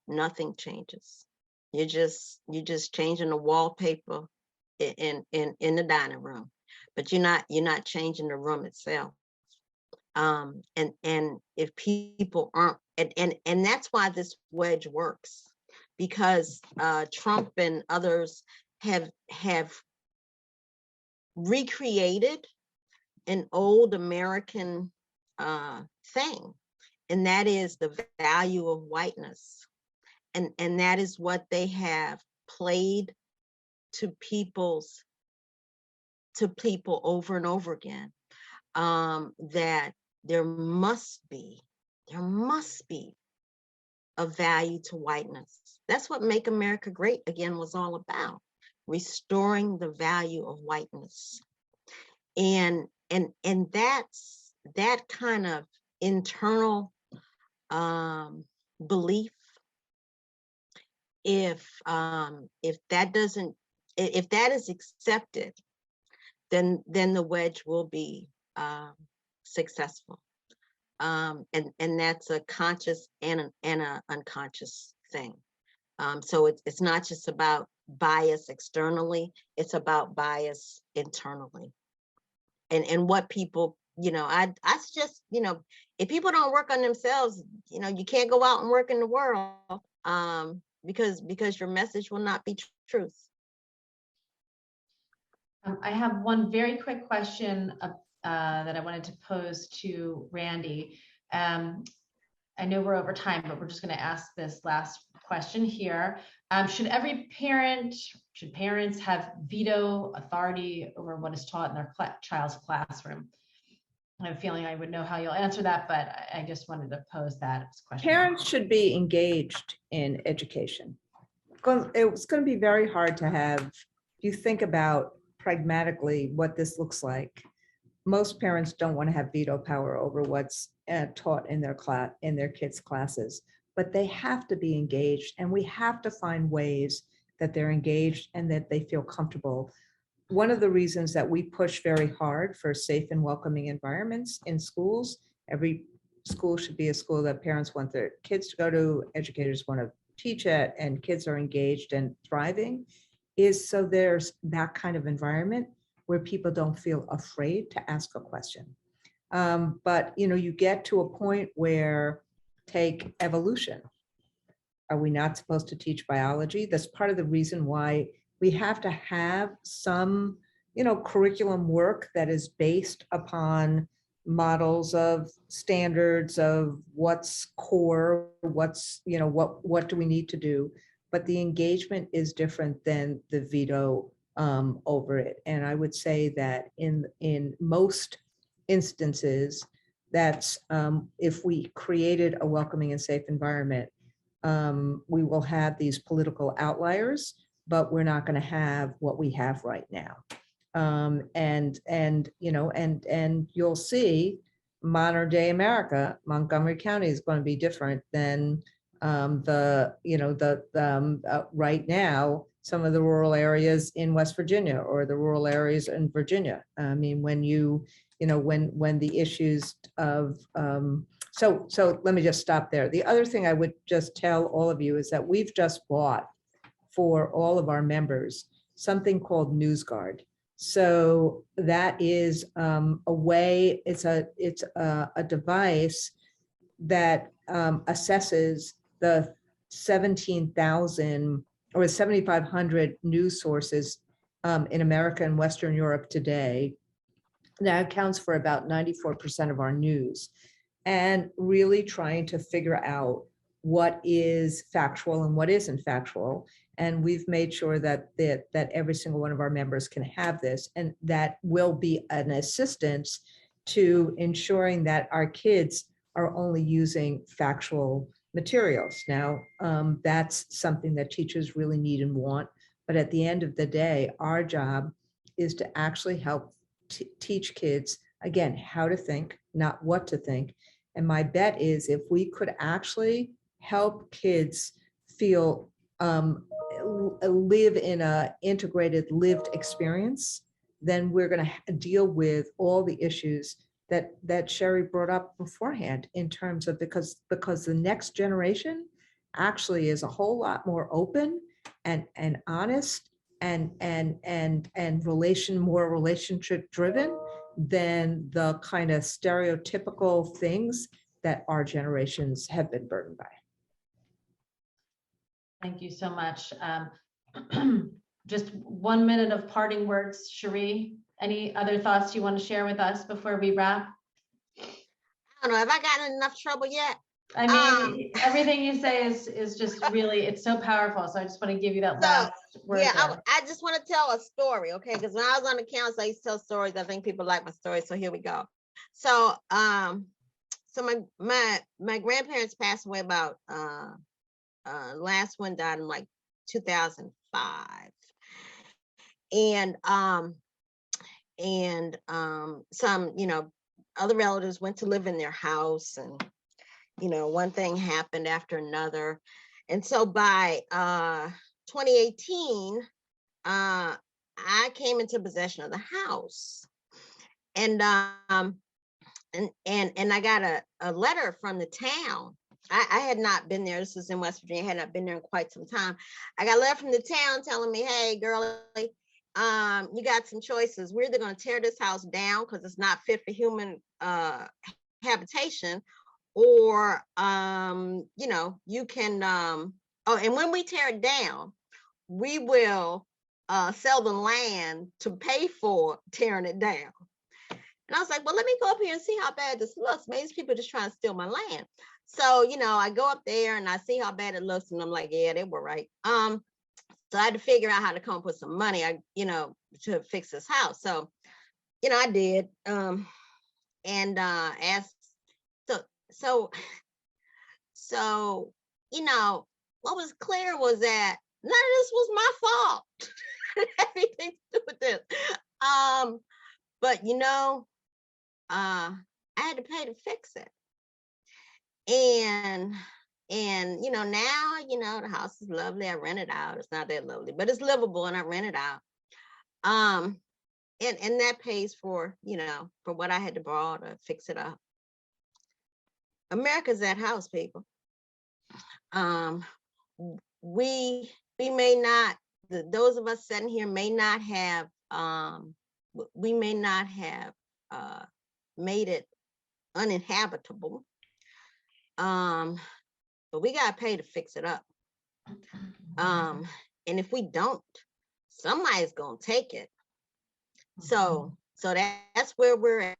nothing changes. You're just changing the wallpaper in the dining room, but you're not changing the room itself. And if people aren't, and that's why this wedge works, because Trump and others have recreated an old American thing, and that is the value of whiteness, and that is what they have played to people over and over again, that there must be a value to whiteness. That's what Make America Great Again was all about, restoring the value of whiteness. And that's that kind of internal belief. If that is accepted, then the wedge will be successful. And that's a conscious and an unconscious thing. So it's not just about bias externally, it's about bias internally. And what people, I suggest, if people don't work on themselves, you can't go out and work in the world, because your message will not be truth. I have one very quick question that I wanted to pose to Randi. I know we're over time, but we're just going to ask this last question here. Should parents have veto authority over what is taught in their child's classroom? I have a feeling I would know how you'll answer that, but I just wanted to pose that question. Parents should be engaged in education. Because it's going to be very hard to have, if you think about pragmatically what this looks like, most parents don't want to have veto power over what's taught in their kids' classes, but they have to be engaged, and we have to find ways that they're engaged and that they feel comfortable. One of the reasons that we push very hard for safe and welcoming environments in schools, every school should be a school that parents want their kids to go to, educators want to teach at, and kids are engaged and thriving, is so there's that kind of environment where people don't feel afraid to ask a question. But you get to a point where, take evolution. Are we not supposed to teach biology? That's part of the reason why we have to have some, curriculum work that is based upon models of standards of what's core, what's, what do we need to do? But the engagement is different than the veto over it. And I would say that in most instances, that's if we created a welcoming and safe environment, we will have these political outliers, but we're not going to have what we have right now. And you'll see modern day America, Montgomery County is going to be different than right now, some of the rural areas in West Virginia or the rural areas in Virginia. I mean, when when the issues of, so let me just stop there. The other thing I would just tell all of you is that we've just bought for all of our members something called NewsGuard. So that is a way, it's a device that assesses the 17,000 or 7,500 news sources in America and Western Europe today. That accounts for about 94% of our news, and really trying to figure out what is factual and what isn't factual. And we've made sure that every single one of our members can have this, and that will be an assistance to ensuring that our kids are only using factual materials. Now, that's something that teachers really need and want. But at the end of the day, our job is to actually help teach kids, again, how to think, not what to think. And my bet is if we could actually help kids feel live in a integrated lived experience, then we're going to deal with all the issues that Cherri brought up beforehand in terms of because the next generation actually is a whole lot more open and honest and more relationship driven than the kind of stereotypical things that our generations have been burdened by. Thank you so much. Just 1 minute of parting words, Cherri. Any other thoughts you want to share with us before we wrap? I don't know. Have I gotten in enough trouble yet? I mean, everything you say is just really, it's so powerful. So I just want to give you that last word. Yeah, there. I just want to tell a story, okay? Because when I was on the council, I used to tell stories. I think people like my stories. So here we go. So, so my grandparents passed away about last one died in like 2005, and some other relatives went to live in their house, and one thing happened after another, and so by 2018 I came into possession of the house, and I got a letter from the town. I had not been there. This is in West Virginia. I had not been there in quite some time. I got a letter from the town telling me, hey, girlie, you got some choices. We're either going to tear this house down because it's not fit for human habitation, or, you can, oh, and when we tear it down, we will sell the land to pay for tearing it down. And I was like, well, let me go up here and see how bad this looks. Maybe these people are just trying to steal my land. So, I go up there and I see how bad it looks, and I'm like, yeah, they were right. So I had to figure out how to come up with some money, to fix this house. So, I did, and asked. So, what was clear was that none of this was my fault. Everything to do with this. But I had to pay to fix it. And now, the house is lovely. I rent it out. It's not that lovely, but it's livable, and I rent it out. And that pays for, for what I had to borrow to fix it up. America's that house, people. We may not, those of us sitting here may not have, we may not have made it uninhabitable. But we got to pay to fix it up. And if we don't, somebody's going to take it. So that's where we're at.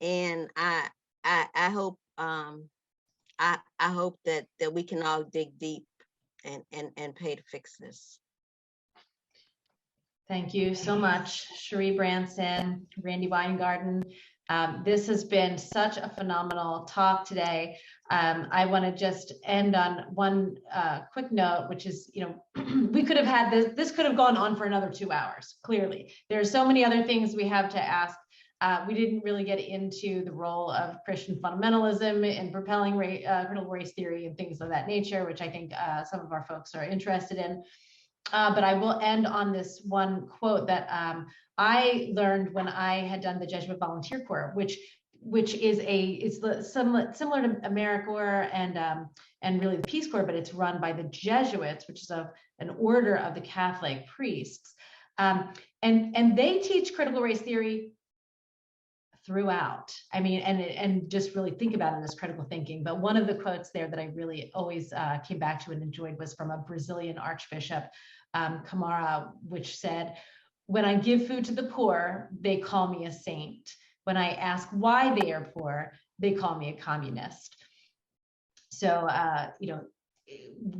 And I hope, I hope that we can all dig deep and pay to fix this. Thank you so much, Cherri Branson, Randi Weingarten. This has been such a phenomenal talk today. I want to just end on one quick note, which is, we could have had this could have gone on for another 2 hours. Clearly, there are so many other things we have to ask. We didn't really get into the role of Christian fundamentalism in propelling critical race theory and things of that nature, which I think some of our folks are interested in. But I will end on this one quote that I learned when I had done the Jesuit Volunteer Corps, which is similar to AmeriCorps and really the Peace Corps, but it's run by the Jesuits, which is an order of the Catholic priests, and they teach critical race theory throughout. I mean, and just really think about it as critical thinking. But one of the quotes there that I really always came back to and enjoyed was from a Brazilian Archbishop, Camara, which said, "When I give food to the poor, they call me a saint. When I ask why they are poor, they call me a communist." So,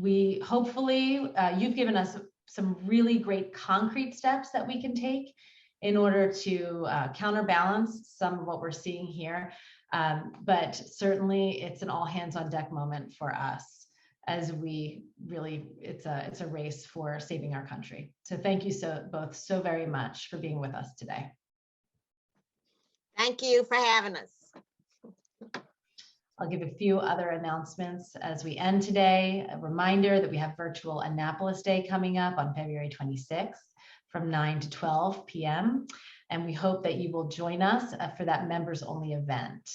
we hopefully, you've given us some really great concrete steps that we can take in order to counterbalance some of what we're seeing here. But certainly it's an all hands on deck moment for us as we really, it's a race for saving our country. So thank you both so very much for being with us today. Thank you for having us. I'll give a few other announcements as we end today. A reminder that we have virtual Annapolis Day coming up on February 26th from 9 to 12 p.m. And we hope that you will join us for that members only event.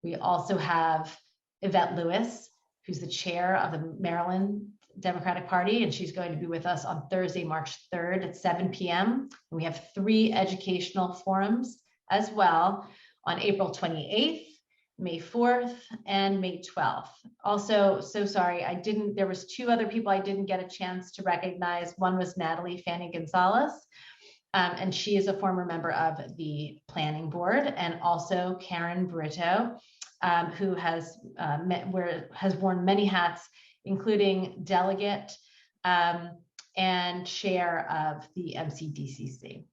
We also have Yvette Lewis, who's the chair of the Maryland Democratic Party, and she's going to be with us on Thursday, March 3rd at 7 p.m. And we have 3 educational forums as well on April 28th, May 4th, and May 12th. Also, so sorry, there was 2 other people I didn't get a chance to recognize. One was Natalie Fanny Gonzalez, and she is a former member of the planning board, and also Karen Brito, who has worn many hats, including delegate and chair of the MCDCC.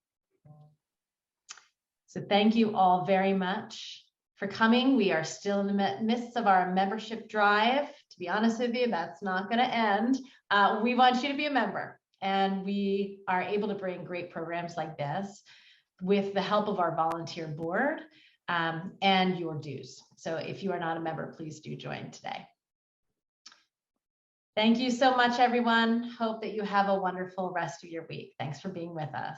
So thank you all very much for coming. We are still in the midst of our membership drive. To be honest with you, that's not going to end. We want you to be a member, and we are able to bring great programs like this with the help of our volunteer board and your dues. So if you are not a member, please do join today. Thank you so much, everyone. Hope that you have a wonderful rest of your week. Thanks for being with us.